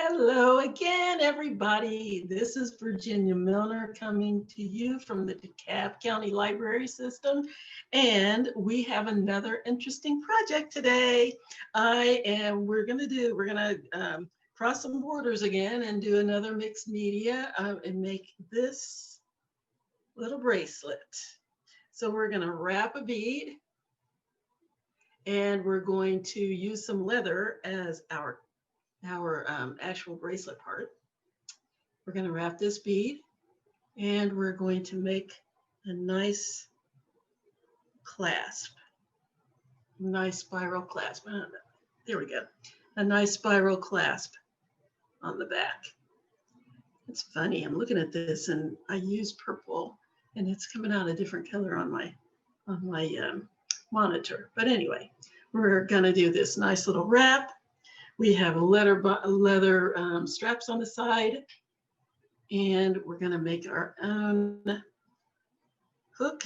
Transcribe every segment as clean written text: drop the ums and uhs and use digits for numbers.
Hello again, everybody. This is Virginia Milner coming to you from the DeKalb County Library System, and we have another interesting project today. We're gonna cross some borders again and do another mixed media and make this little bracelet. So we're gonna wrap a bead, and we're going to use some leather as our actual bracelet part. We're going to wrap this bead and we're going to make a nice clasp, nice spiral clasp. There we go. A nice spiral clasp on the back. It's funny, I'm looking at this and I use purple and it's coming out a different color on my monitor. But anyway, we're going to do this nice little wrap. We have leather straps on the side, and we're going to make our own hook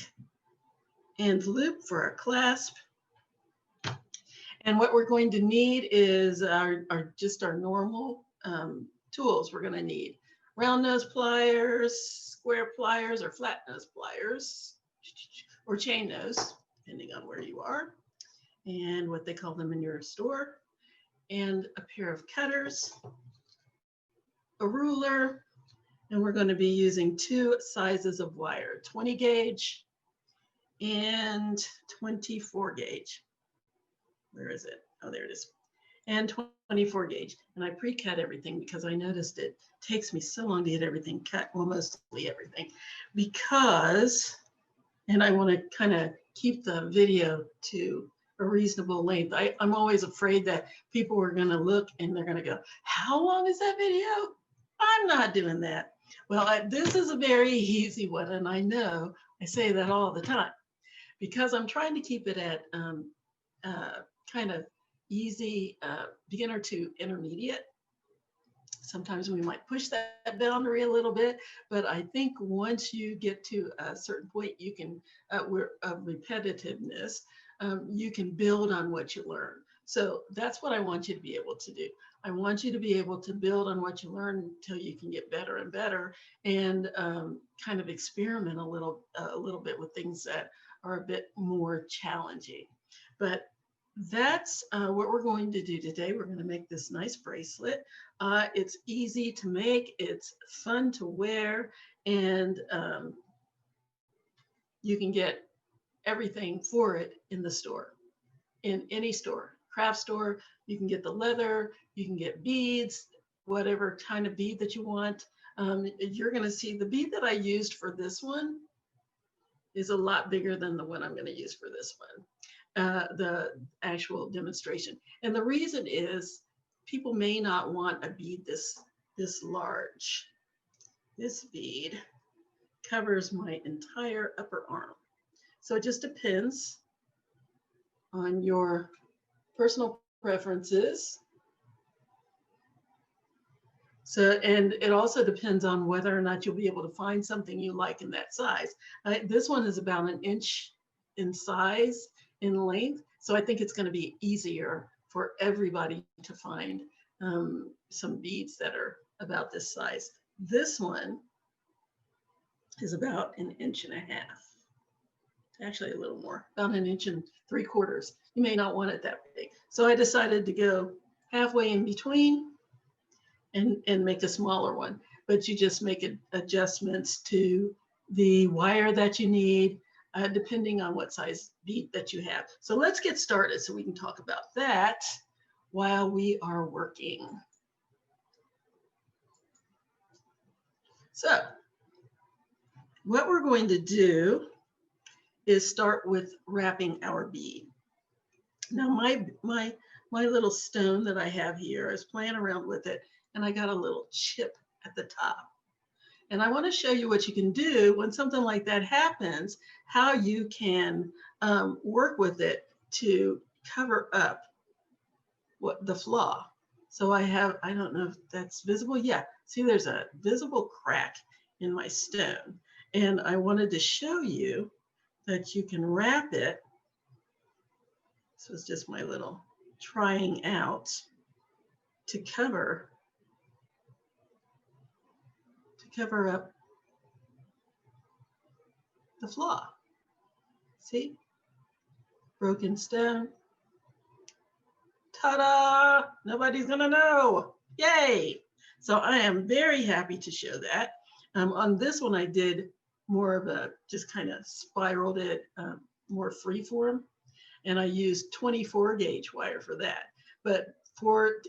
and loop for our clasp. And what we're going to need is just our normal tools. We're going to need round nose pliers, square pliers, or flat nose pliers, or chain nose, depending on where you are, and what they call them in your store. And a pair of cutters, a ruler, and we're going to be using two sizes of wire, 20 gauge and 24 gauge. Where is it? Oh, there it is. And 24 gauge. And I pre-cut everything because I noticed it takes me so long to get everything cut, well, mostly everything, because, and I want to kind of keep the video to a reasonable length. I'm always afraid that people are going to look and they're going to go, how long is that video? I'm not doing that. Well, this is a very easy one, and I know I say that all the time because I'm trying to keep it at kind of easy, beginner to intermediate. Sometimes we might push that boundary a little bit, but I think once you get to a certain point, you can, of repetitiveness, you can build on what you learn. So that's what I want you to be able to do. I want you to be able to build on what you learn until you can get better and better, and kind of experiment a little bit with things that are a bit more challenging. But that's what we're going to do today. We're going to make this nice bracelet. It's easy to make, it's fun to wear, and you can get everything for it in the store, in any store, craft store. You can get the leather, you can get beads, whatever kind of bead that you want. You're going to see the bead that I used for this one is a lot bigger than the one I'm going to use for this one, the actual demonstration. And the reason is people may not want a bead this large. This bead covers my entire upper arm. So it just depends on your personal preferences. So, and it also depends on whether or not you'll be able to find something you like in that size. This one is about 1 inch in size, in length. So I think it's going to be easier for everybody to find some beads that are about this size. This one is about 1.5 inches. Actually a little more, about 1 3/4 inches. You may not want it that big. So I decided to go halfway in between and make a smaller one. But you just make adjustments to the wire that you need, depending on what size bead that you have. So let's get started so we can talk about that while we are working. So what we're going to do is start with wrapping our bead. Now my little stone that I have here, I was playing around with it and I got a little chip at the top. And I want to show you what you can do when something like that happens, how you can work with it to cover up the flaw. So I don't know if that's visible. Yeah, see there's a visible crack in my stone. And I wanted to show you that you can wrap it. This was just my little trying out to cover cover up the flaw. See? Broken stone. Ta-da! Nobody's gonna know. Yay! So I am very happy to show that. On this one, I did more of a, just kind of spiraled it, more free form. And I used 24 gauge wire for that. But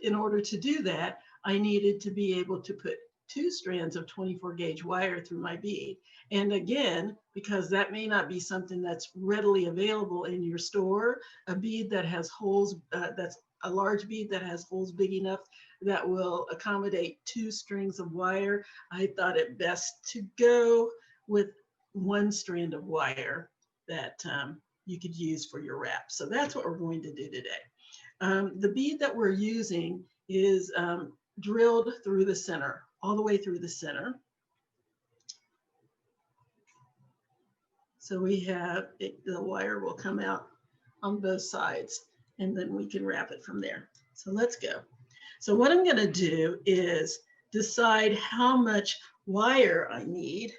in order to do that, I needed to be able to put 2 strands of 24 gauge wire through my bead. And again, because that may not be something that's readily available in your store, a bead that has holes, that's a large bead that has holes big enough that will accommodate 2 strings of wire, I thought it best to go with 1 strand of wire that you could use for your wrap. So that's what we're going to do today. The bead that we're using is drilled through the center, all the way through the center. So we have, the wire will come out on both sides, and then we can wrap it from there. So let's go. So what I'm gonna do is decide how much wire I need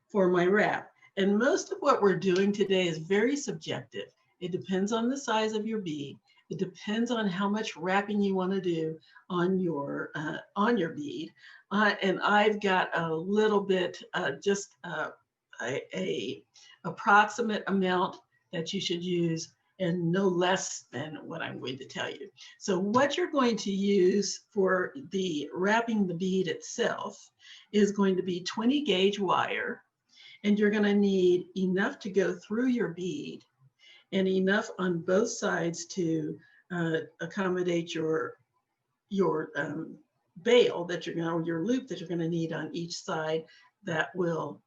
for my wrap. And most of what we're doing today is very subjective. It depends on the size of your bead. It depends on how much wrapping you want to do on your bead. And I've got a little bit, just a approximate amount that you should use, and no less than what I'm going to tell you. So what you're going to use for the wrapping the bead itself is going to be 20 gauge wire, and you're going to need enough to go through your bead and enough on both sides to accommodate your bail that you're going to, your loop that you're going to need on each side that will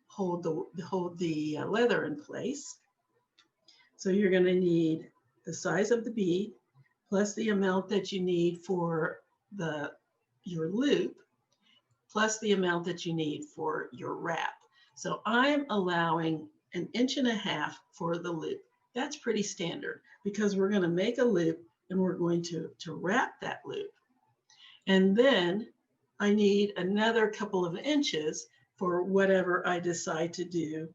hold the leather in place. So you're going to need the size of the bead plus the amount that you need for your loop plus the amount that you need for your wrap. So I'm allowing 1.5 inches for the loop. That's pretty standard because we're going to make a loop and we're going to wrap that loop. And then I need another couple of inches for whatever I decide to do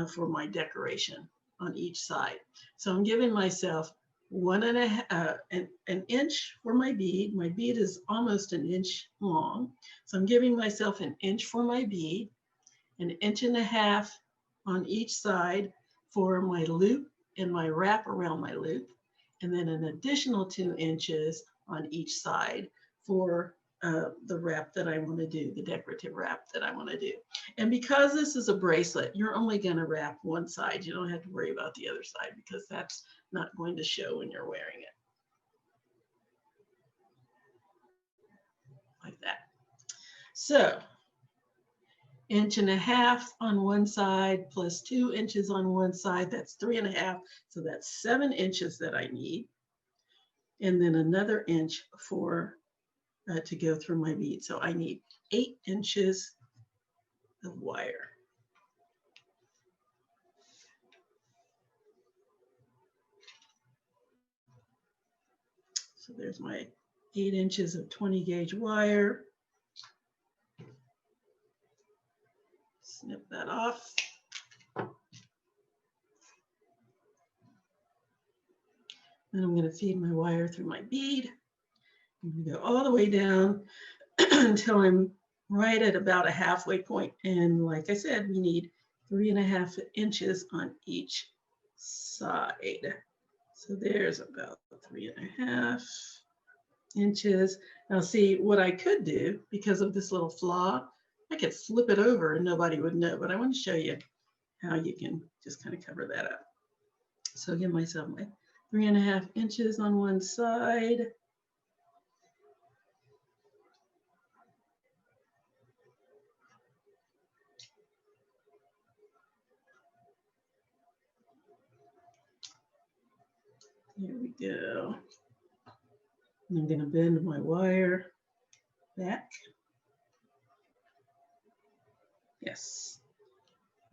for my decoration on each side. So I'm giving myself an inch for my bead. My bead is almost 1 inch long. So I'm giving myself 1 inch for my bead, 1.5 inches on each side for my loop and my wrap around my loop, and then an additional 2 inches on each side for the wrap that I want to do, the decorative wrap that I want to do. And because this is a bracelet, you're only going to wrap one side. You don't have to worry about the other side because that's not going to show when you're wearing it. Like that. So 1.5 inches on one side plus 2 inches on one side, that's 3.5. So that's 7 inches that I need. And then another inch for to go through my bead. So I need 8 inches of wire. So there's my 8 inches of 20 gauge wire. Snip that off. Then I'm going to feed my wire through my bead. I'm going to go all the way down until I'm right at about a halfway point. And like I said, we need 3.5 inches on each side. So there's about 3.5 inches. Now see, what I could do, because of this little flaw, I could flip it over and nobody would know, but I want to show you how you can just kind of cover that up. So give myself my 3.5 inches on one side. Here we go. And I'm going to bend my wire back. Yes.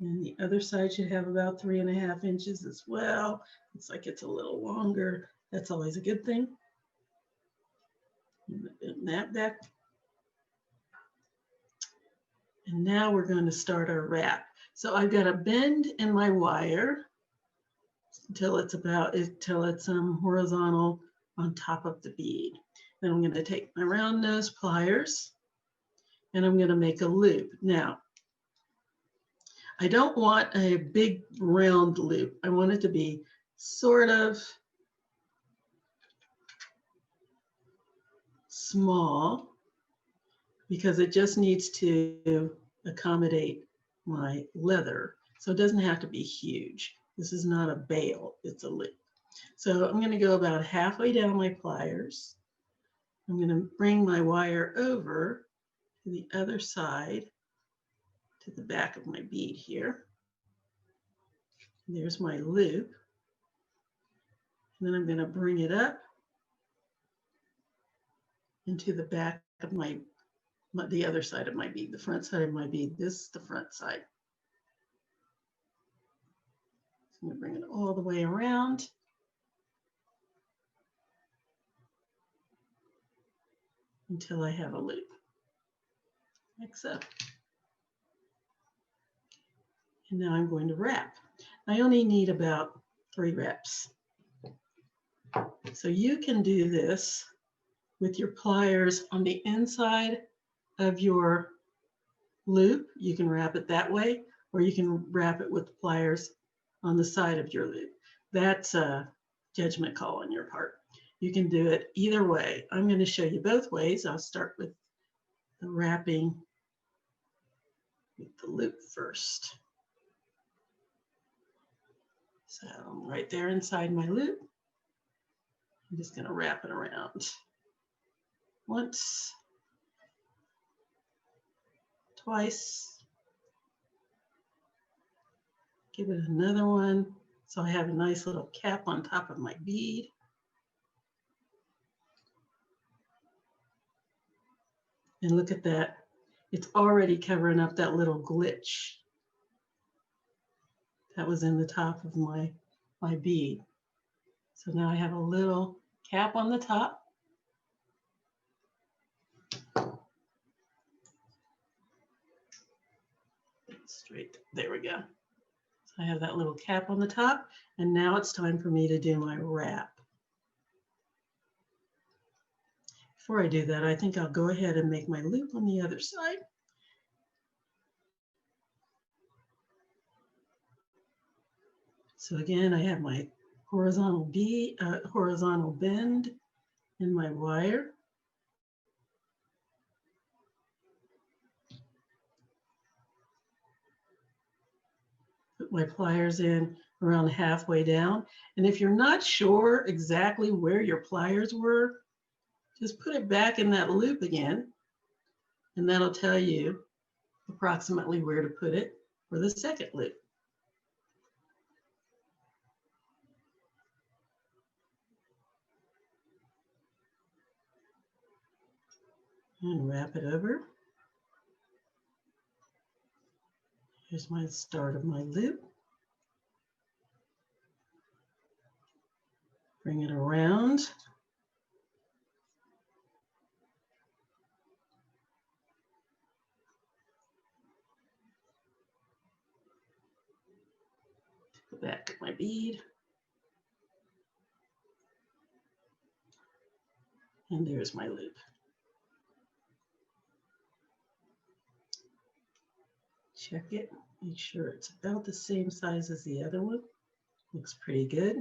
And the other side should have about 3.5 inches as well. Looks like it's a little longer. That's always a good thing. I'm going to bend that back. And now we're going to start our wrap. So I've got a bend in my wire until it's horizontal on top of the bead. Then I'm going to take my round nose pliers and I'm going to make a loop. Now, I don't want a big round loop. I want it to be sort of small because it just needs to accommodate my leather. So it doesn't have to be huge. This is not a bail, it's a loop. So I'm going to go about halfway down my pliers. I'm going to bring my wire over to the other side, to the back of my bead here. There's my loop. And then I'm going to bring it up into the back of the other side of my bead, the front side of my bead. This is the front side. So I'm going to bring it all the way around. Until I have a loop, like so. And now I'm going to wrap. I only need about 3 wraps. So you can do this with your pliers on the inside of your loop. You can wrap it that way, or you can wrap it with the pliers on the side of your loop. That's a judgment call on your part. You can do it either way. I'm going to show you both ways. I'll start with the wrapping with the loop first. So I'm right there inside my loop. I'm just going to wrap it around once, twice, give it another one so I have a nice little cap on top of my bead. And look at that. It's already covering up that little glitch that was in the top of my bead. So now I have a little cap on the top. Straight, there we go. So I have that little cap on the top, and now it's time for me to do my wrap. Before I do that, I think I'll go ahead and make my loop on the other side. So again, I have my horizontal bend in my wire. Put my pliers in around halfway down. And if you're not sure exactly where your pliers were, just put it back in that loop again, and that'll tell you approximately where to put it for the second loop. And wrap it over. Here's my start of my loop. Bring it around. Go back to my bead. And there's my loop. Check it, make sure it's about the same size as the other one. Looks pretty good.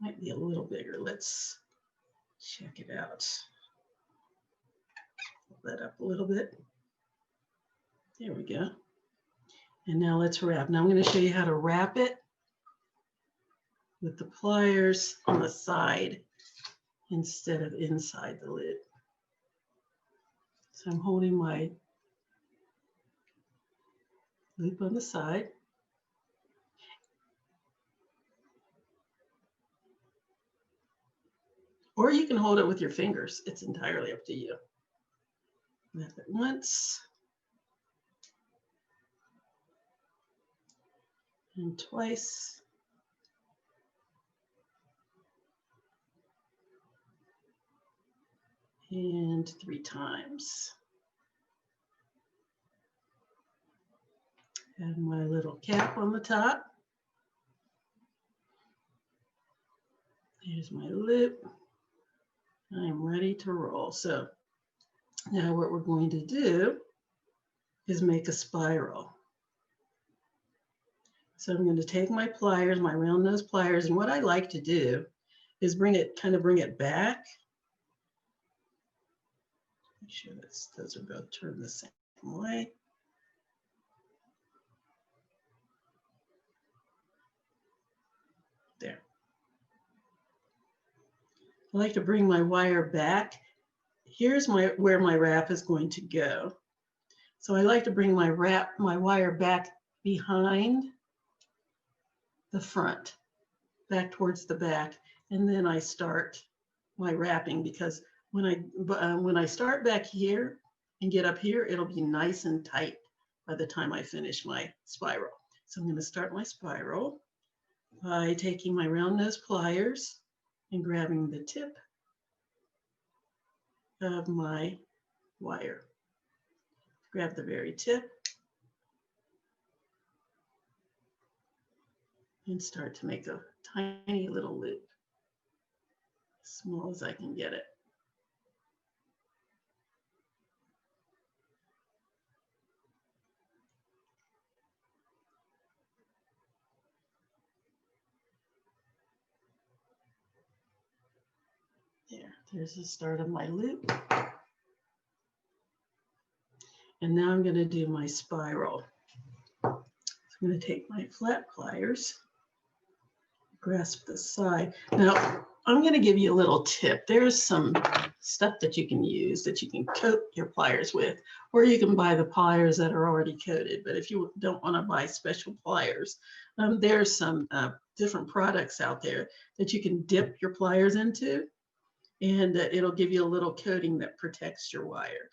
Might be a little bigger. Let's check it out. Pull that up a little bit. There we go. And now let's wrap. Now I'm going to show you how to wrap it with the pliers on the side instead of inside the lid. So I'm holding my loop on the side. Or you can hold it with your fingers. It's entirely up to you. Wrap it once. And twice. and 3 times. Add my little cap on the top. Here's my loop. I'm ready to roll. So now what we're going to do is make a spiral. So I'm going to take my pliers, my round nose pliers, and what I like to do is bring it back. Make sure that those are both turned the same way. There. I like to bring my wire back. Here's where my wrap is going to go. So I like to bring my wire back behind the front, back towards the back, and then I start my wrapping, because when I start back here and get up here, it'll be nice and tight by the time I finish my spiral. So I'm going to start my spiral by taking my round nose pliers and grabbing the tip of my wire. Grab the very tip and start to make a tiny little loop, as small as I can get it. There's the start of my loop. And now I'm going to do my spiral. So I'm going to take my flat pliers, grasp the side. Now, I'm going to give you a little tip. There's some stuff that you can use that you can coat your pliers with, or you can buy the pliers that are already coated. But if you don't want to buy special pliers, there's some different products out there that you can dip your pliers into, and it'll give you a little coating that protects your wire.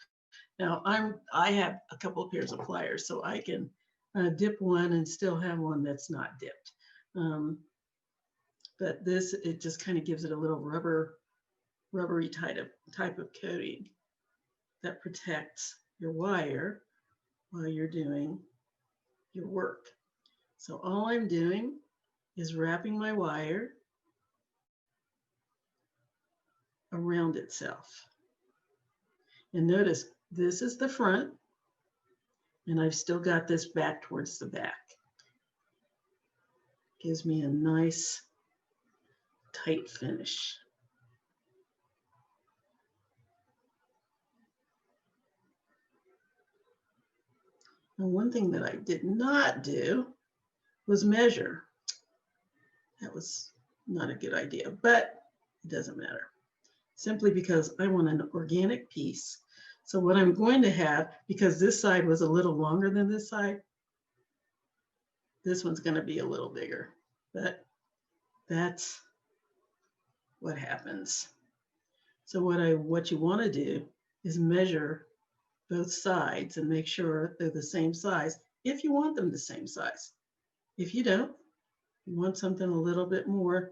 Now, I have a couple of pairs of pliers, so I can dip one and still have one that's not dipped. But this, it just kind of gives it a little rubbery type of coating that protects your wire while you're doing your work. So all I'm doing is wrapping my wire around itself. And notice, this is the front, and I've still got this back towards the back. Gives me a nice tight finish. And one thing that I did not do was measure. That was not a good idea, but it doesn't matter. Simply because I want an organic piece. So what I'm going to have, because this side was a little longer than this side, this one's going to be a little bigger, but that's what happens. So what you want to do is measure both sides and make sure they're the same size if you want them the same size. If you don't, you want something a little bit more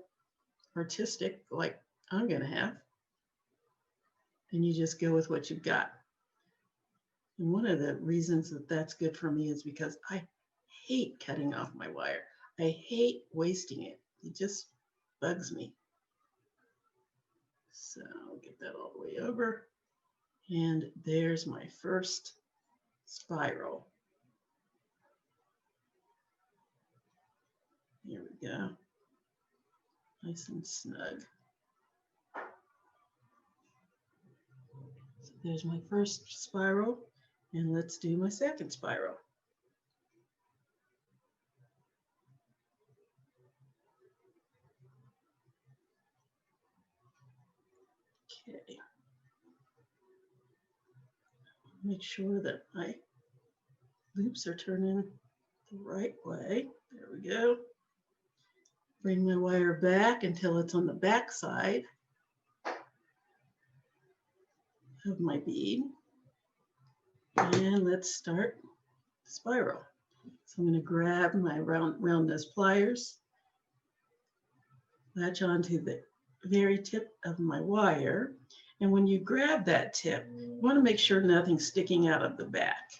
artistic, like I'm going to have, then you just go with what you've got. And one of the reasons that that's good for me is because I hate cutting off my wire. I hate wasting it. It just bugs me. So I'll get that all the way over. And there's my first spiral. Here we go. Nice and snug. So there's my first spiral. And let's do my second spiral. Okay. Make sure that my loops are turning the right way. There we go. Bring my wire back until it's on the back side of my bead. And let's start the spiral. So I'm going to grab my round nose pliers, latch onto the very tip of my wire, And when you grab that tip, you want to make sure nothing's sticking out of the back.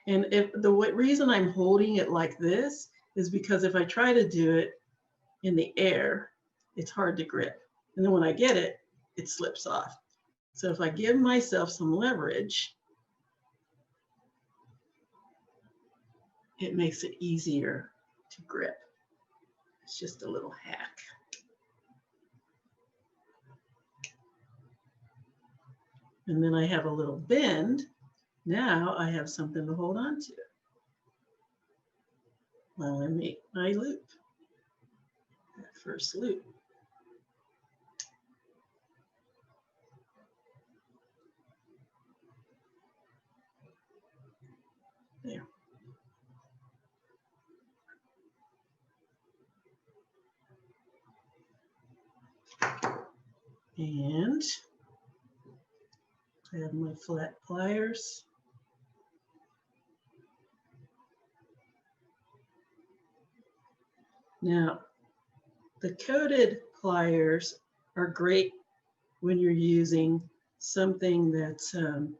And if the reason I'm holding it like this is because if I try to do it in the air, it's hard to grip. And then when I get it, it slips off. So if I give myself some leverage, it makes it easier to grip. It's just a little hack. And then I have a little bend. Now I have something to hold on to while I make my loop, that first loop. There. And I have my flat pliers. Now, the coated pliers are great when you're using something that's, when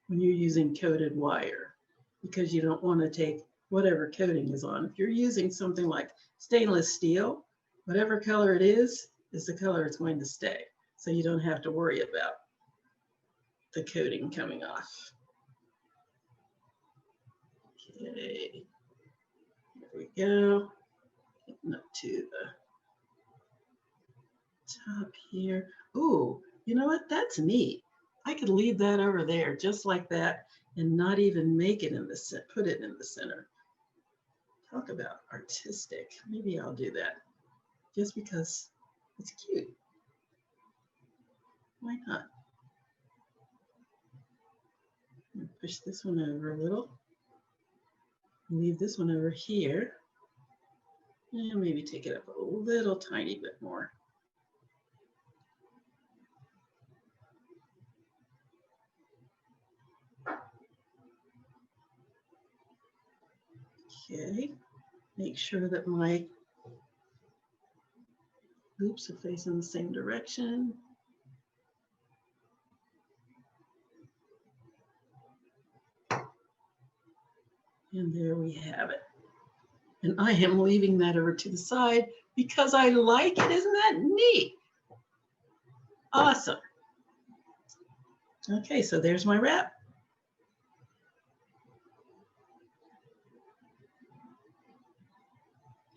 you're using coated wire, because you don't want to take whatever coating is on. If you're using something like stainless steel, whatever color it is the color it's going to stay. So you don't have to worry about the coating coming off. Okay, here we go. Getting up to the top here. Ooh, you know what? That's neat. I could leave that over there just like that and not even make it in the center, put it in the center. Talk about artistic. Maybe I'll do that just because it's cute. Why not? Push this one over a little. Leave this one over here. And maybe take it up a little tiny bit more. Okay, make sure that my loops are facing the same direction. And there we have it. And I am leaving that over to the side because I like it. Isn't that neat? Awesome. Okay, so there's my wrap.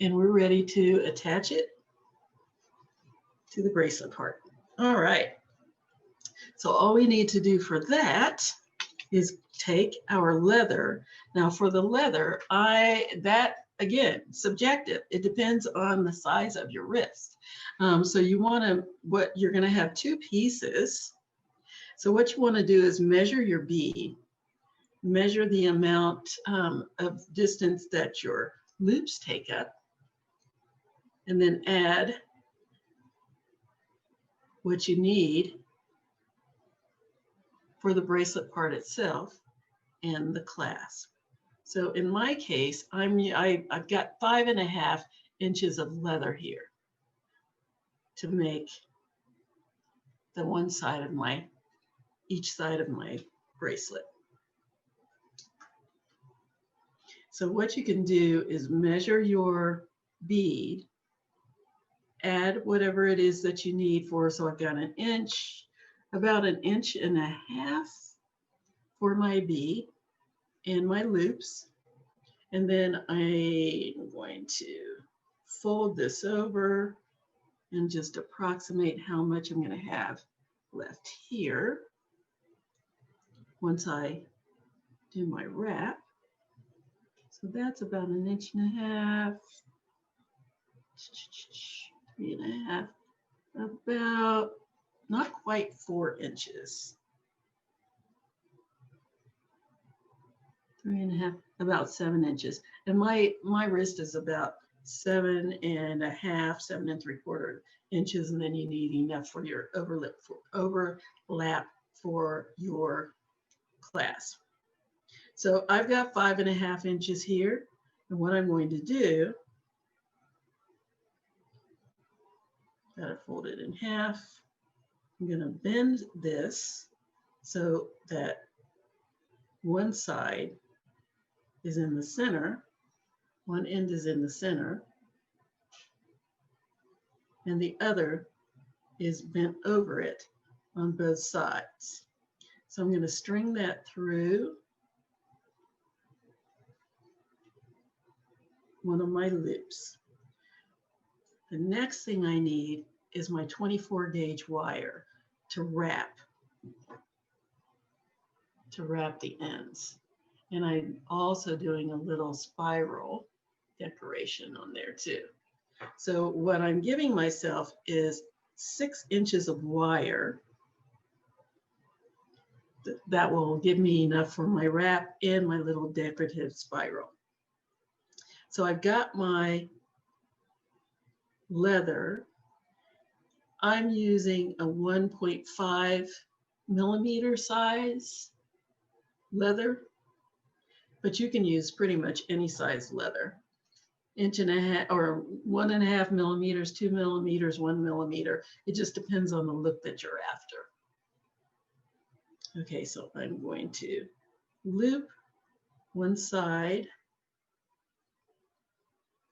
And we're ready to attach it to the bracelet part. All right. So all we need to do for that is take our leather. Now for the leather, again, subjective. It depends on the size of your wrist. So you want to, you're going to have two pieces. So what you want to do is measure your bead, measure the amount of distance that your loops take up, and then add what you need for the bracelet part itself and the clasp. So in my case, I've got 5.5 inches of leather here to make the one side of each side of my bracelet. So what you can do is measure your bead, add whatever it is that you need for, so I've got an inch, about 1.5 inches for my bead and my loops. And then I'm going to fold this over and just approximate how much I'm going to have left here once I do my wrap. So that's about 1.5 inches, 3.5, about not quite 4 inches. 3.5, about 7 inches. And my wrist is about 7.5, 7.75 inches, and then you need enough for your overlap for your clasp. So I've got 5.5 inches here, and what I'm going to do, gotta fold it in half, I'm going to bend this so that one side is in the center, one end is in the center, and the other is bent over it on both sides. So I'm going to string that through one of my loops. The next thing I need is my 24 gauge wire to wrap the ends. And I'm also doing a little spiral decoration on there too. So what I'm giving myself is 6 inches of wire. That will give me enough for my wrap and my little decorative spiral. So I've got my leather. I'm using a 1.5 millimeter size leather, but you can use pretty much any size leather. 1.5 or 1.5 millimeters, 2 millimeters, 1 millimeter. It just depends on the look that you're after. Okay, so I'm going to loop one side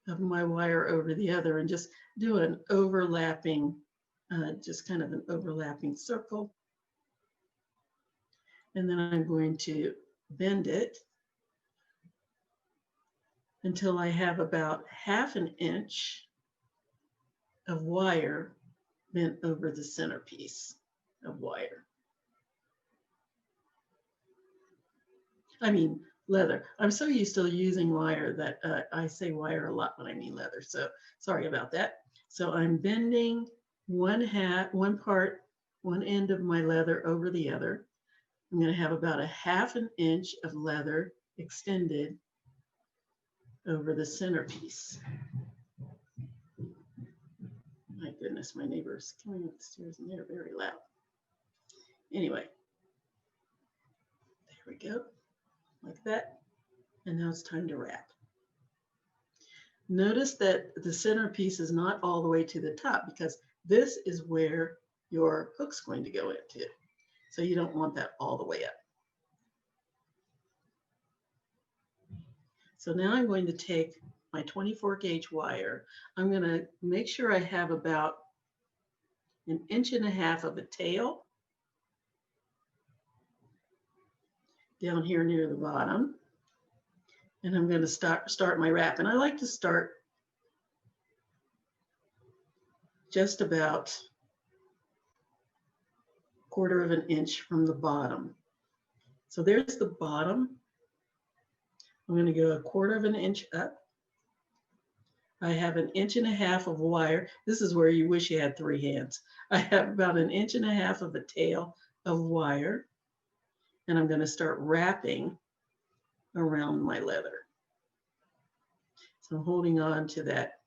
of my wire over the other and just do an overlapping, just kind of an overlapping circle. And then I'm going to bend it until I have about 1/2 inch of wire bent over the centerpiece of wire. I mean, leather. I'm so used to using wire that I say wire a lot when I mean leather. So sorry about that. So I'm bending one end of my leather over the other. I'm going to have about 1/2 inch of leather extended over the centerpiece. My goodness, my neighbor's coming up the stairs and they're very loud. Anyway, there we go, like that. And now it's time to wrap. Notice that the centerpiece is not all the way to the top because this is where your hook's going to go into. So you don't want that all the way up. So now I'm going to take my 24 gauge wire. I'm going to make sure I have about 1.5 inches of a tail down here near the bottom. And I'm going to start my wrap. And I like to start just about 1/4 inch from the bottom. So there's the bottom. I'm going to go 1/4 inch up. I have 1.5 inches of wire. This is where you wish you had 3 hands. I have about 1.5 inches of a tail of wire. And I'm going to start wrapping around my leather. So I'm holding on to that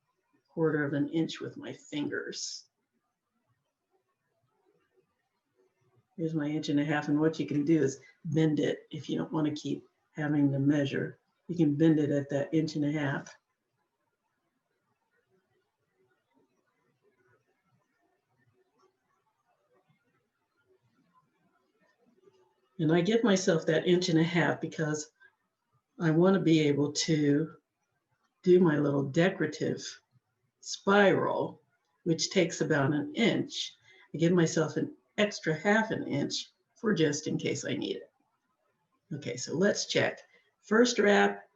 1/4 inch with my fingers. Here's my 1.5 inches, and what you can do is bend it if you don't want to keep having to measure. You can bend it at that 1.5 inches. And I give myself that 1.5 inches because I want to be able to do my little decorative spiral, which takes about 1 inch. I give myself an extra 1/2 inch for just in case I need it. Okay, so let's check. First wrap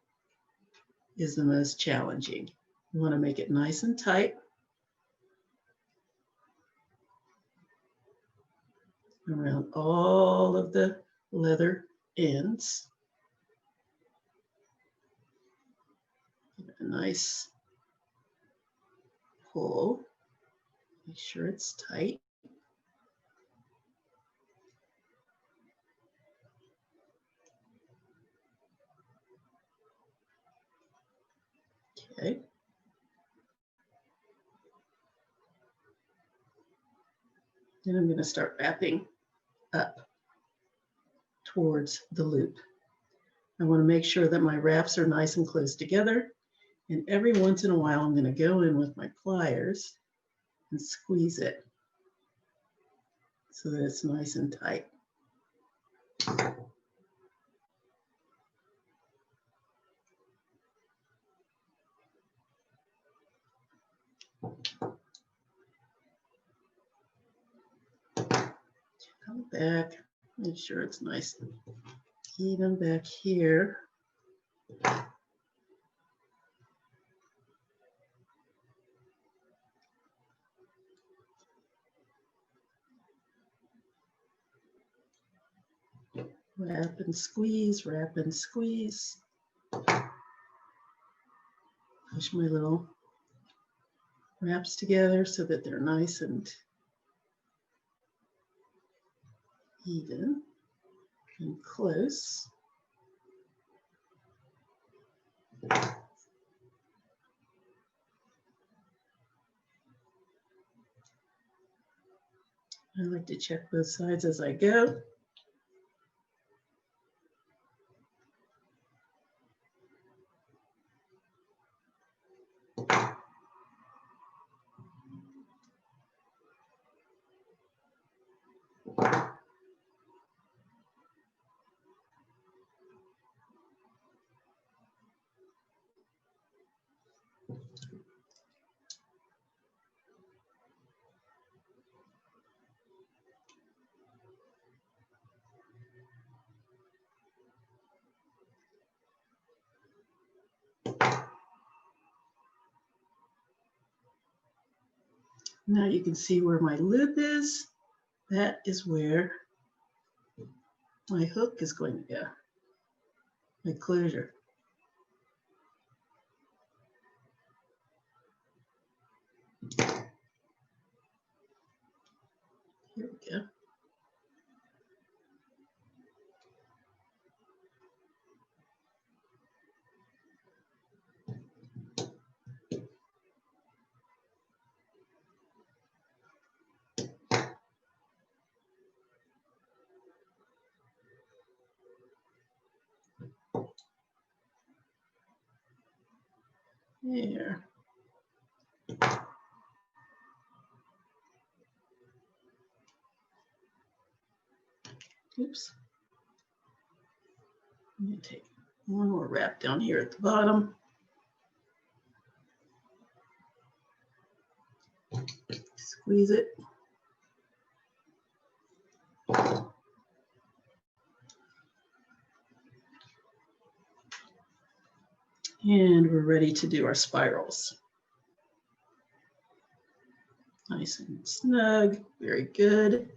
is the most challenging. You want to make it nice and tight. Around all of the leather ends. Give it a nice pull. Make sure it's tight. Okay. Then I'm going to start wrapping up towards the loop. I want to make sure that my wraps are nice and close together. And every once in a while, I'm going to go in with my pliers and squeeze it so that it's nice and tight. Come back, make sure it's nice and even back here. Wrap and squeeze, wrap and squeeze. Push my little wraps together so that they're nice and even and close. I like to check both sides as I go. Now you can see where my loop is. That is where my hook is going to go, my closure. Here we go. There. Oops. Let me take one more wrap down here at the bottom. Squeeze it. And we're ready to do our spirals. Nice and snug, very good.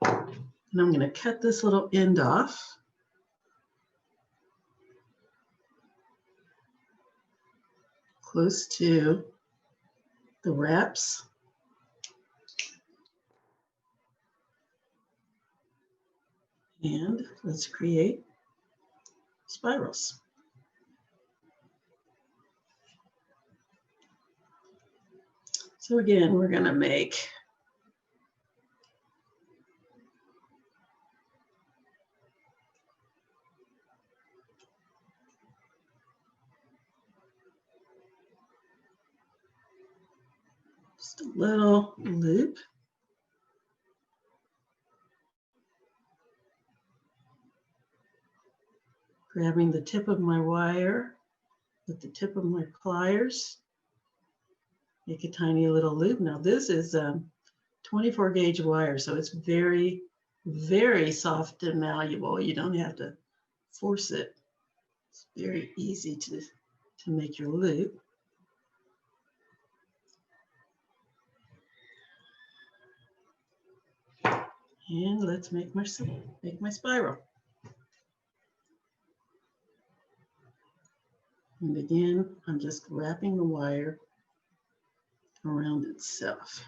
And I'm going to cut this little end off. Close to the wraps. And let's create spirals. So again, we're going to make just a little loop. Grabbing the tip of my wire with the tip of my pliers. Make a tiny little loop. Now this is 24 gauge wire, so it's very, very soft and malleable. You don't have to force it. It's very easy to make your loop. And let's make my spiral. And again, I'm just wrapping the wire around itself.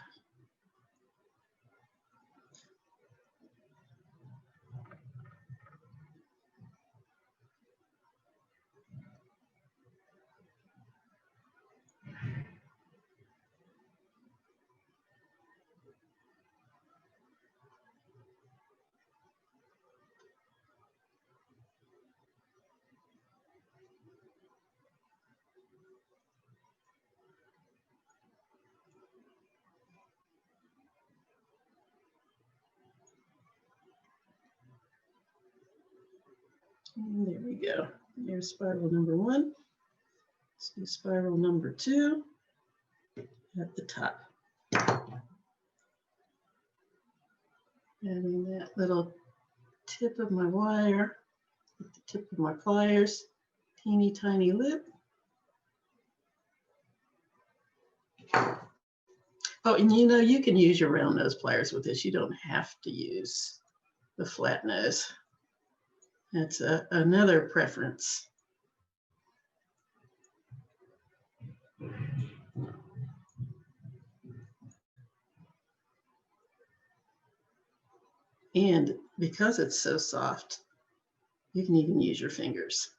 And there we go. There's spiral number 1. Let's do spiral number 2 at the top. Adding that little tip of my wire with the tip of my pliers, teeny tiny loop. Oh, and you know, you can use your round nose pliers with this. You don't have to use the flat nose. That's another preference. And because it's so soft, you can even use your fingers.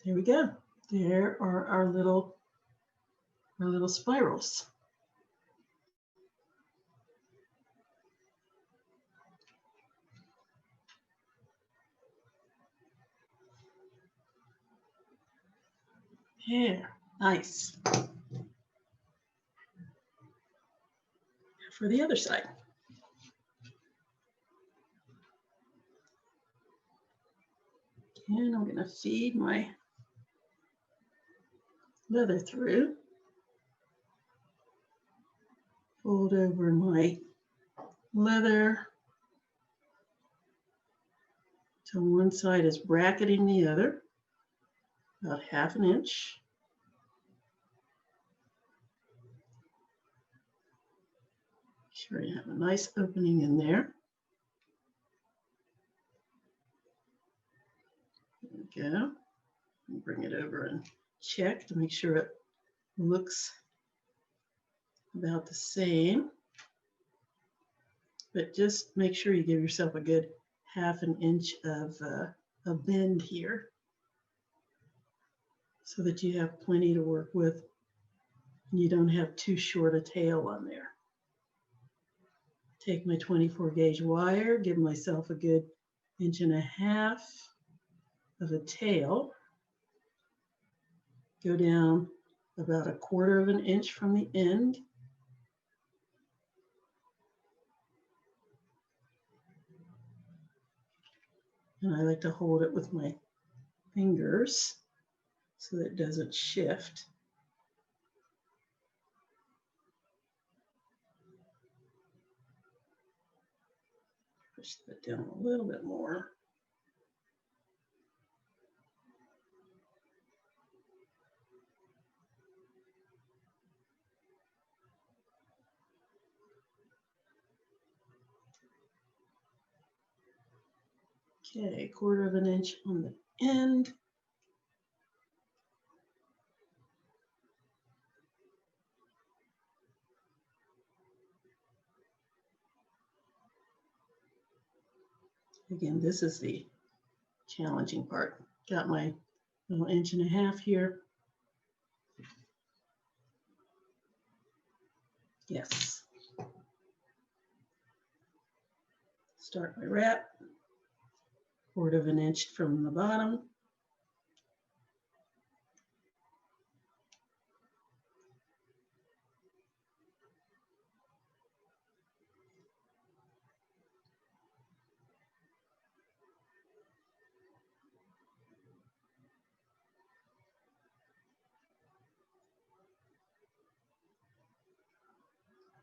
There we go. There are our little spirals. Yeah, nice. For the other side. And I'm going to feed my leather through. Fold over my leather so one side is bracketing the other, about 1/2 inch. Sure you have a nice opening in there. There we go. And bring it over and check to make sure it looks about the same. But just make sure you give yourself a good 1/2 inch of a bend here so that you have plenty to work with and you don't have too short a tail on there. Take my 24 gauge wire, give myself a good 1.5 inches of a tail, go down about 1/4 inch from the end. And I like to hold it with my fingers so that it doesn't shift. Push that down a little bit more. Okay, 1/4 inch on the end. Again, this is the challenging part. Got my little 1.5 inches here. Yes. Start my wrap. 1/4 inch from the bottom.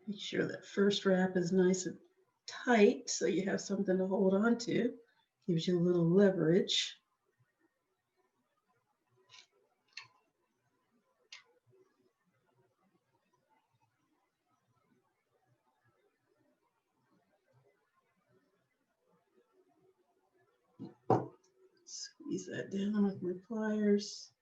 Make sure that first wrap is nice and tight so you have something to hold on to. Gives you a little leverage. Squeeze that down with my pliers.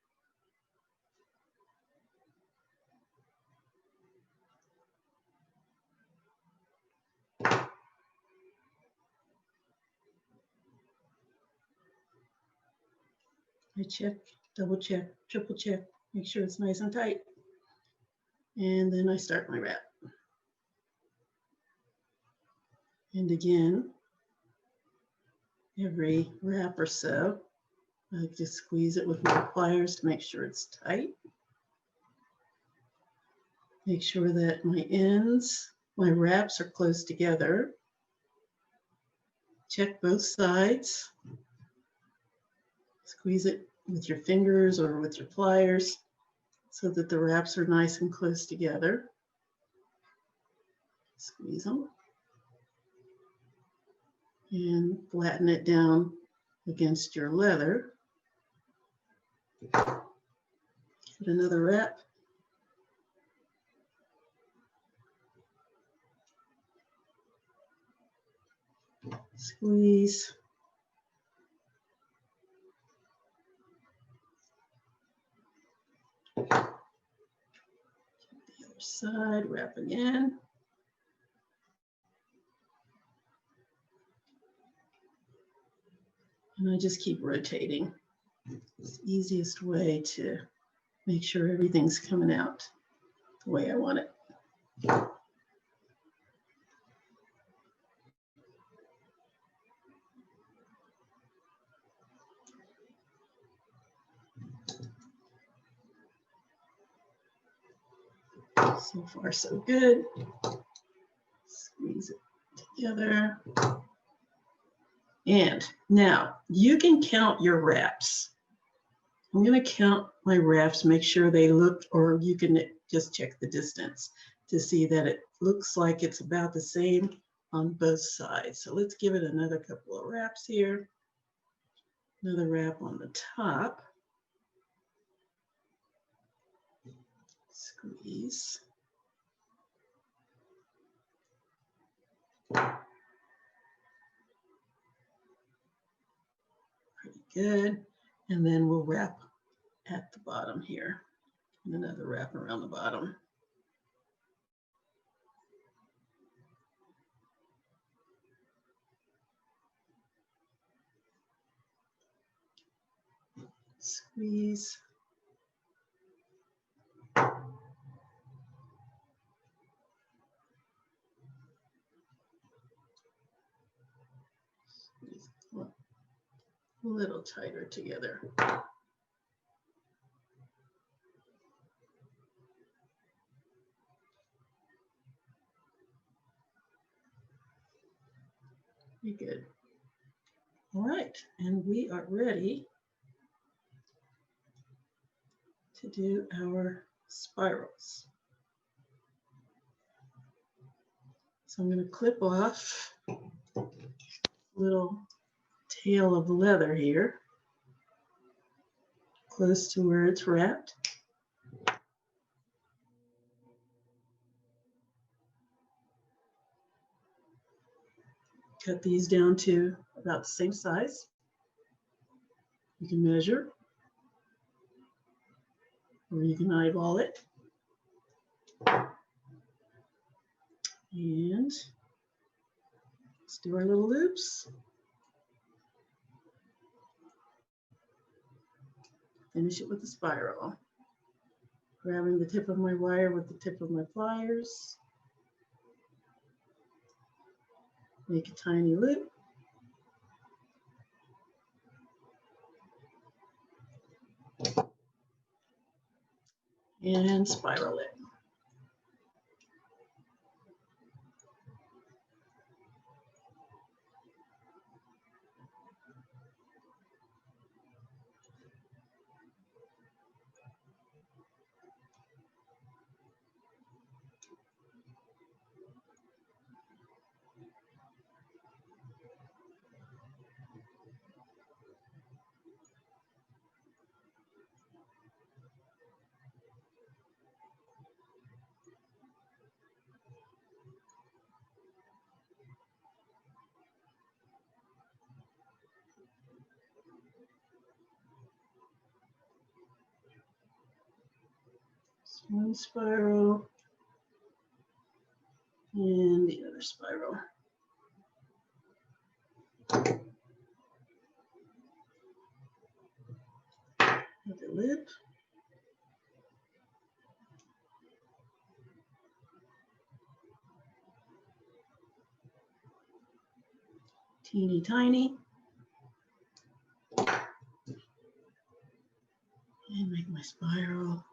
I check, double check, triple check, make sure it's nice and tight. And then I start my wrap. And again, every wrap or so. I just squeeze it with my pliers to make sure it's tight. Make sure that my ends, my wraps are close together. Check both sides. Squeeze it with your fingers or with your pliers so that the wraps are nice and close together. Squeeze them. And flatten it down against your leather. Put another wrap. Squeeze. The other side, wrap again. And I just keep rotating. It's the easiest way to make sure everything's coming out the way I want it. So far, so good. Squeeze it together. And now you can count your wraps. I'm going to count my wraps, make sure they look, or you can just check the distance to see that it looks like it's about the same on both sides. So let's give it another couple of wraps here. Another wrap on the top. Squeeze. Pretty good. And then we'll wrap at the bottom here. And another wrap around the bottom. Squeeze. Squeeze a little tighter together. Pretty good. All right, and we are ready to do our spirals. So I'm going to clip off a little tail of leather here, close to where it's wrapped. Cut these down to about the same size. You can measure, or you can eyeball it. And let's do our little loops. Finish it with a spiral. Grabbing the tip of my wire with the tip of my pliers. Make a tiny loop. And spiral it. One spiral and the other spiral. Another loop. Teeny tiny. spiral.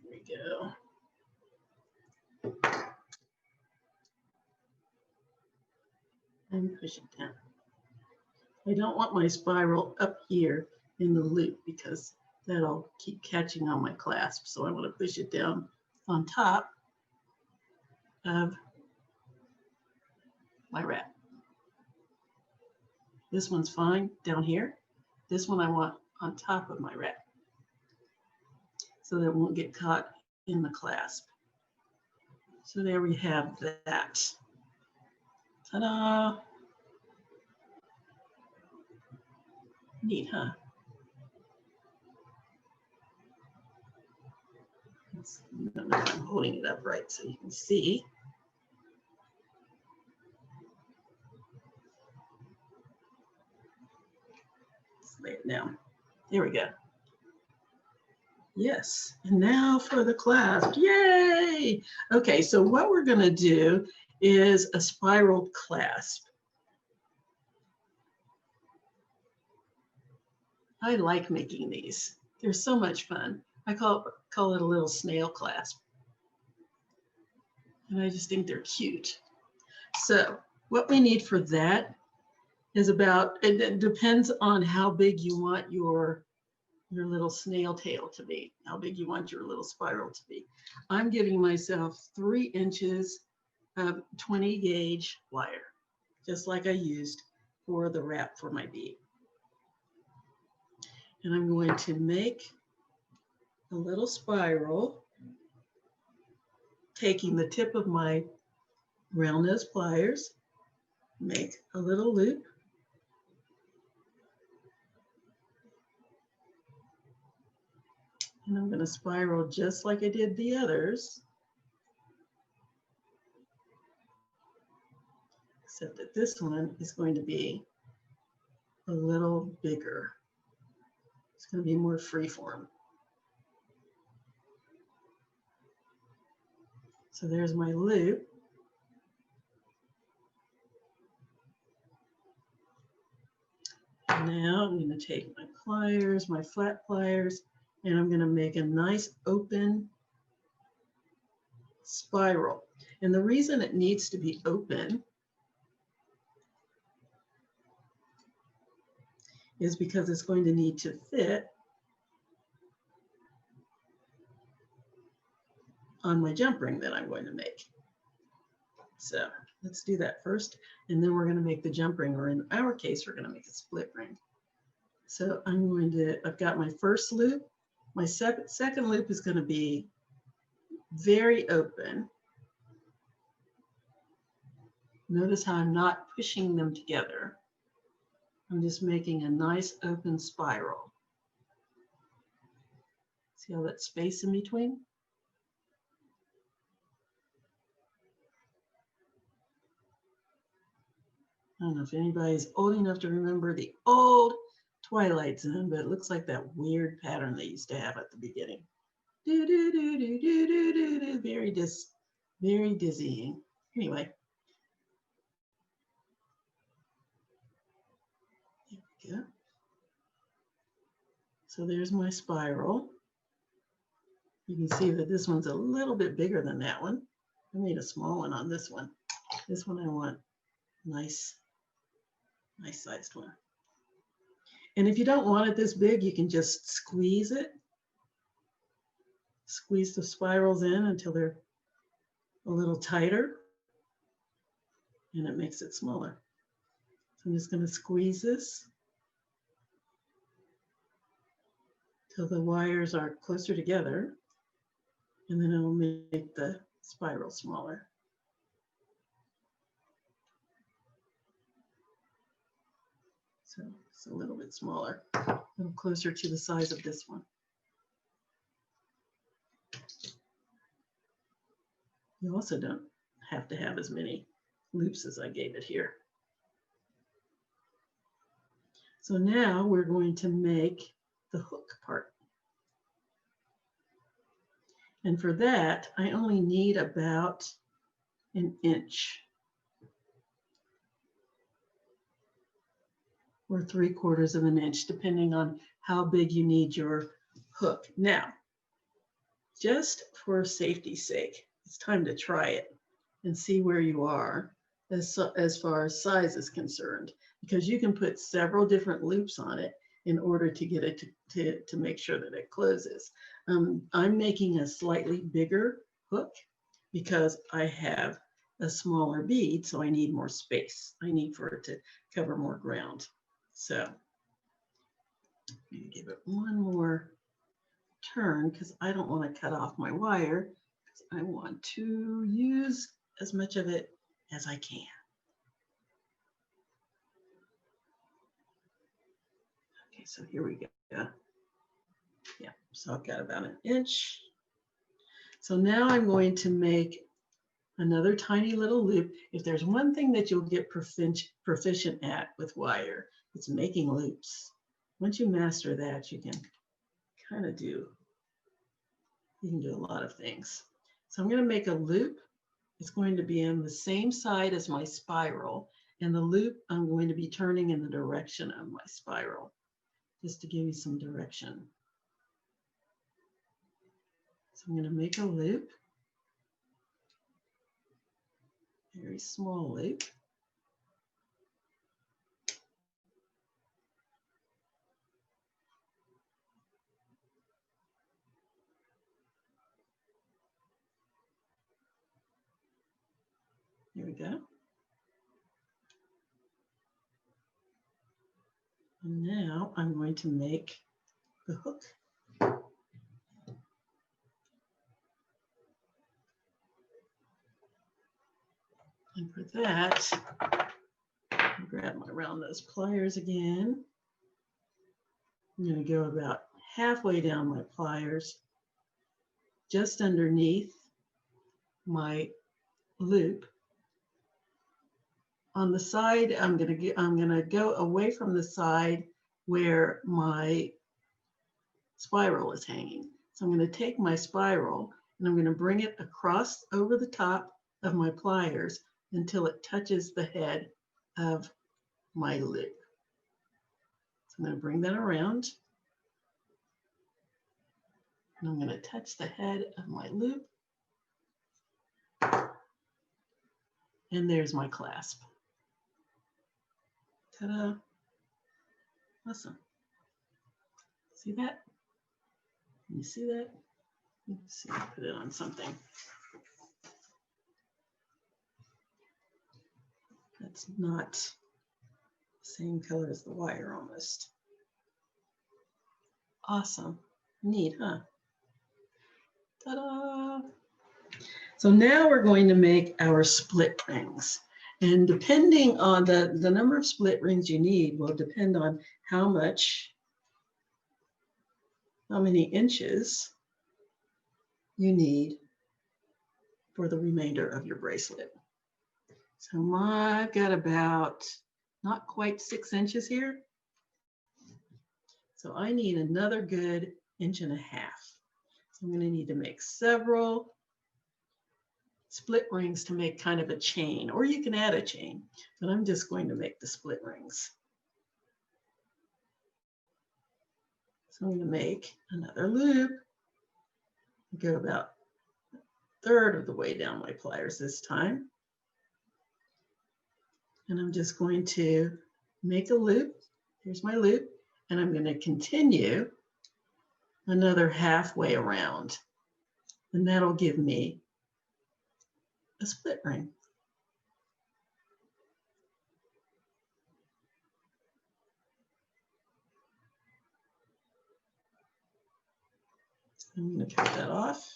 There we go. And push it down. I don't want my spiral up here in the loop because that'll keep catching on my clasp. So I want to push it down on top of my wrap. This one's fine down here. This one I want on top of my wrap so that it won't get caught in the clasp. So there we have that. Ta-da! Neat, huh? I don't know if I'm holding it up right so you can see. Let's lay it down. There we go. Yes, and now for the clasp. Yay! Okay, so what we're going to do is a spiral clasp. I like making these. They're so much fun. I call it a little snail clasp. And I just think they're cute. So what we need for that is about, it depends on how big you want your little snail tail to be, how big you want your little spiral to be. I'm giving myself 3 inches of 20 gauge wire, just like I used for the wrap for my bead. And I'm going to make a little spiral, taking the tip of my round nose pliers, make a little loop, and I'm going to spiral just like I did the others, except that this one is going to be a little bigger. It's going to be more freeform. So there's my loop. And now I'm going to take my pliers, my flat pliers, and I'm going to make a nice open spiral. And the reason it needs to be open is because it's going to need to fit on my jump ring that I'm going to make. So let's do that first, and then we're going to make the jump ring, or in our case, we're going to make a split ring. So I've got my first loop. My second loop is going to be very open. Notice how I'm not pushing them together. I'm just making a nice open spiral. See all that space in between? I don't know if anybody's old enough to remember the old Twilight Zone, but it looks like that weird pattern they used to have at the beginning. Do, do, do, do, do, do, do, do. Very dizzying. Anyway. There we go. So there's my spiral. You can see that this one's a little bit bigger than that one. I made a small one on this one. This one I want nice sized one. And if you don't want it this big, you can just squeeze it. Squeeze the spirals in until they're a little tighter, and it makes it smaller. So I'm just going to squeeze this till the wires are closer together, and then it'll make the spiral smaller. So it's a little bit smaller, a little closer to the size of this one. You also don't have to have as many loops as I gave it here. So now we're going to make the hook part. And for that, I only need about an inch or 3/4 of an inch, depending on how big you need your hook. Now, just for safety's sake, it's time to try it and see where you are as far as size is concerned, because you can put several different loops on it in order to get it to make sure that it closes. I'm making a slightly bigger hook because I have a smaller bead, so I need more space. I need for it to cover more ground. So I'm going to give it one more turn because I don't want to cut off my wire, because I want to use as much of it as I can. Okay, so here we go. Yeah, so I've got about an inch. So now I'm going to make another tiny little loop. If there's one thing that you'll get proficient at with wire, it's making loops. Once you master that, you can kind of do a lot of things. So I'm going to make a loop. It's going to be on the same side as my spiral, and the loop I'm going to be turning in the direction of my spiral, just to give you some direction. So I'm going to make a loop, very small loop. Here we go. And now I'm going to make the hook. And for that, I'll grab my round nose pliers again. I'm going to go about halfway down my pliers, just underneath my loop. On the side, I'm going to go away from the side where my spiral is hanging. So I'm going to take my spiral and I'm going to bring it across over the top of my pliers until it touches the head of my loop. So I'm going to bring that around. And I'm going to touch the head of my loop. And there's my clasp. Ta-da. Awesome. See that? Can you see that? Let's see, put it on something. That's not the same color as the wire almost. Awesome. Neat, huh? Ta-da! So now we're going to make our split rings. And depending on the number of split rings you need will depend on how many inches you need for the remainder of your bracelet. So I've got about not quite 6 inches here. So I need another good 1.5 inches. So I'm going to need to make several split rings to make kind of a chain, or you can add a chain, but I'm just going to make the split rings. So I'm going to make another loop, go about 1/3 of the way down my pliers this time. And I'm just going to make a loop. Here's my loop, and I'm going to continue another halfway around, and that'll give me a split ring. I'm going to cut that off.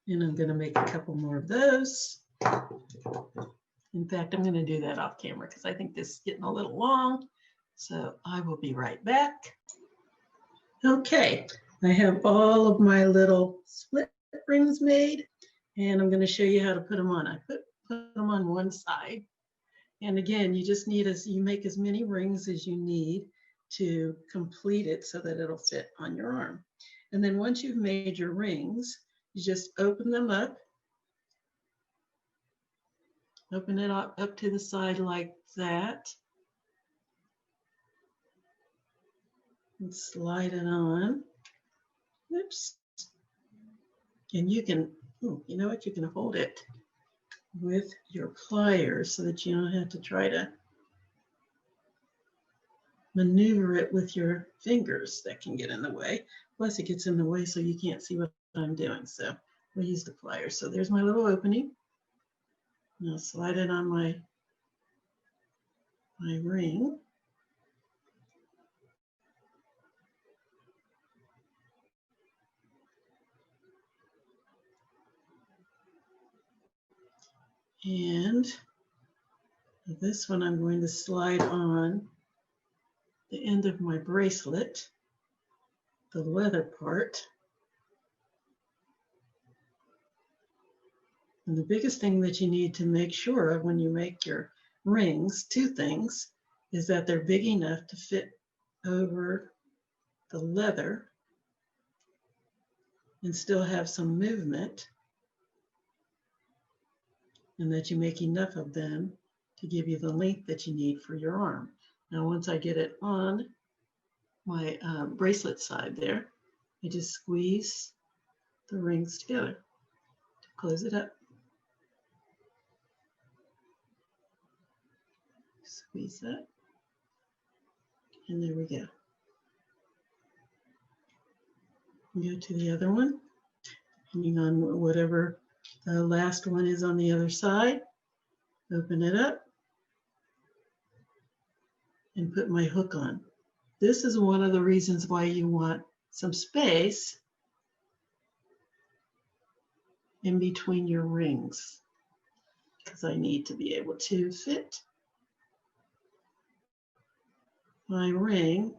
And I'm going to make a couple more of those. In fact, I'm going to do that off camera because I think this is getting a little long. So I will be right back. Okay, I have all of my little split rings made, and I'm going to show you how to put them on. I put them on one side. And again, you just need you make as many rings as you need to complete it so that it'll fit on your arm. And then once you've made your rings, you just open them up. Open it up to the side like that. And slide it on. Oops. And you can, you know what, you can hold it with your pliers so that you don't have to try to maneuver it with your fingers. That can get in the way. Plus it gets in the way so you can't see what I'm doing. So we'll use the pliers. So there's my little opening. Now slide it on my ring. And this one I'm going to slide on the end of my bracelet, the leather part. And the biggest thing that you need to make sure of when you make your rings, two things, is that they're big enough to fit over the leather and still have some movement, and that you make enough of them to give you the length that you need for your arm. Now, once I get it on my bracelet side there, I just squeeze the rings together to close it up. Squeeze that, and there we go. Go to the other one, depending on whatever the last one is on the other side. Open it up and put my hook on. This is one of the reasons why you want some space in between your rings, because I need to be able to fit my ring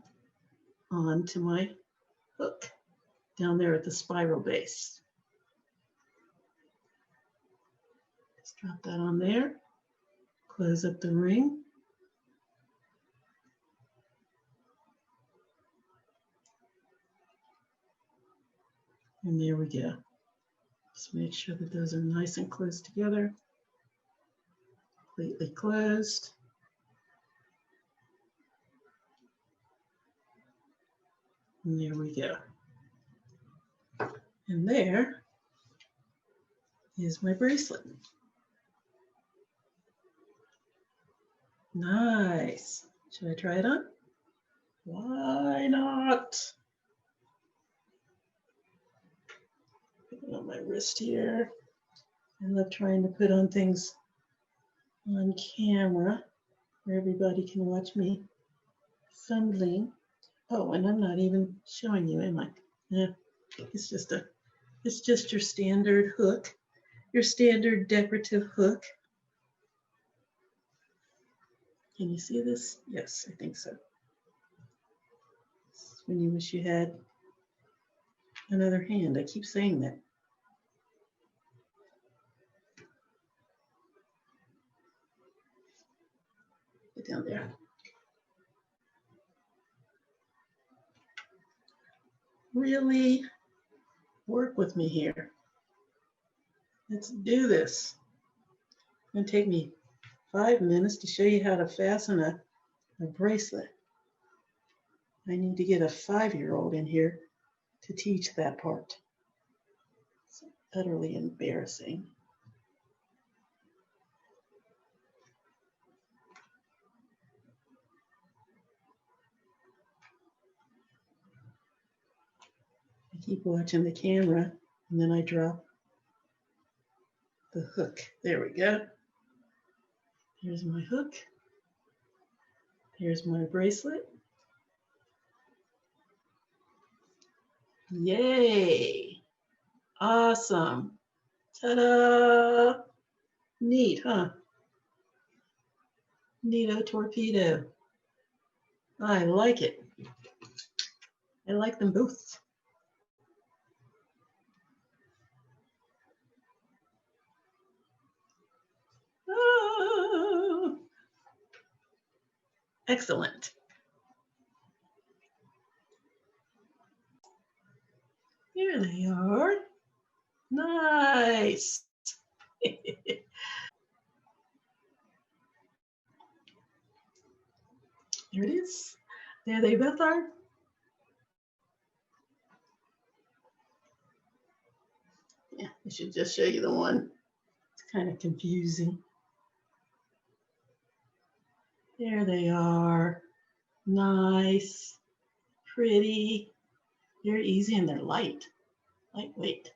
onto my hook down there at the spiral base. Just drop that on there, close up the ring. And there we go. Just make sure that those are nice and close together, completely closed. And there we go. And there is my bracelet. Nice. Should I try it on? Why not? Put it on my wrist here. I love trying to put on things on camera where everybody can watch me fumbling. Oh, and I'm not even showing you, am I? Yeah, it's just your standard hook, your standard decorative hook. Can you see this? Yes, I think so. This is when you wish you had another hand. I keep saying that. Get down there. Really work with me here. Let's do this. It's going to take me 5 minutes to show you how to fasten a bracelet. I need to get a 5-year-old in here to teach that part. It's utterly embarrassing. I keep watching the camera, and then I drop the hook. There we go. Here's my hook. Here's my bracelet. Yay! Awesome. Ta-da! Neat, huh? Neato torpedo. I like it. I like them both. Oh, excellent. Here they are. Nice. There it is. There they both are. Yeah, I should just show you the one. It's kind of confusing. There they are. Nice, pretty. They're easy and they're light, lightweight.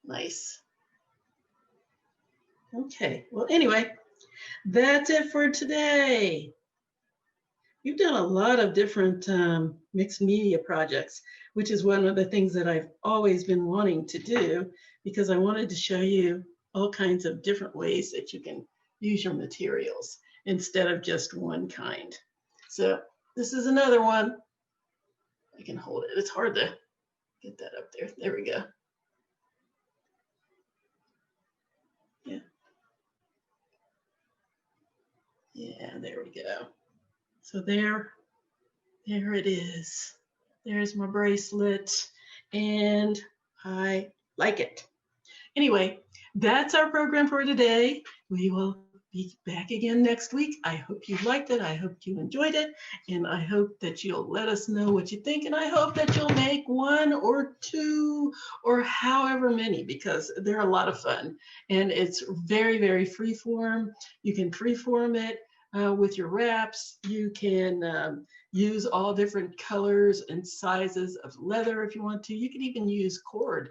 Nice. Okay, well, anyway, that's it for today. You've done a lot of different mixed media projects, which is one of the things that I've always been wanting to do because I wanted to show you all kinds of different ways that you can use your materials instead of just one kind. So this is another one. I can hold it. It's hard to get that up there. There we go. Yeah. Yeah, there we go. So there it is. There's my bracelet and I like it. Anyway, that's our program for today. We will be back again next week. I hope you liked it. I hope you enjoyed it. And I hope that you'll let us know what you think. And I hope that you'll make one or two or however many, because they're a lot of fun. And it's very, very free form. You can free form it with your wraps. You can use all different colors and sizes of leather if you want to. You can even use cord.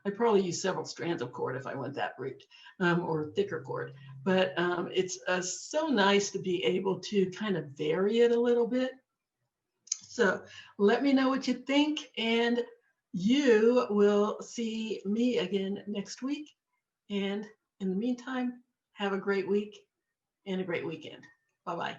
I'd probably use several strands of cord if I went that route, or thicker cord. But it's so nice to be able to kind of vary it a little bit. So let me know what you think, and you will see me again next week. And in the meantime, have a great week and a great weekend. Bye-bye.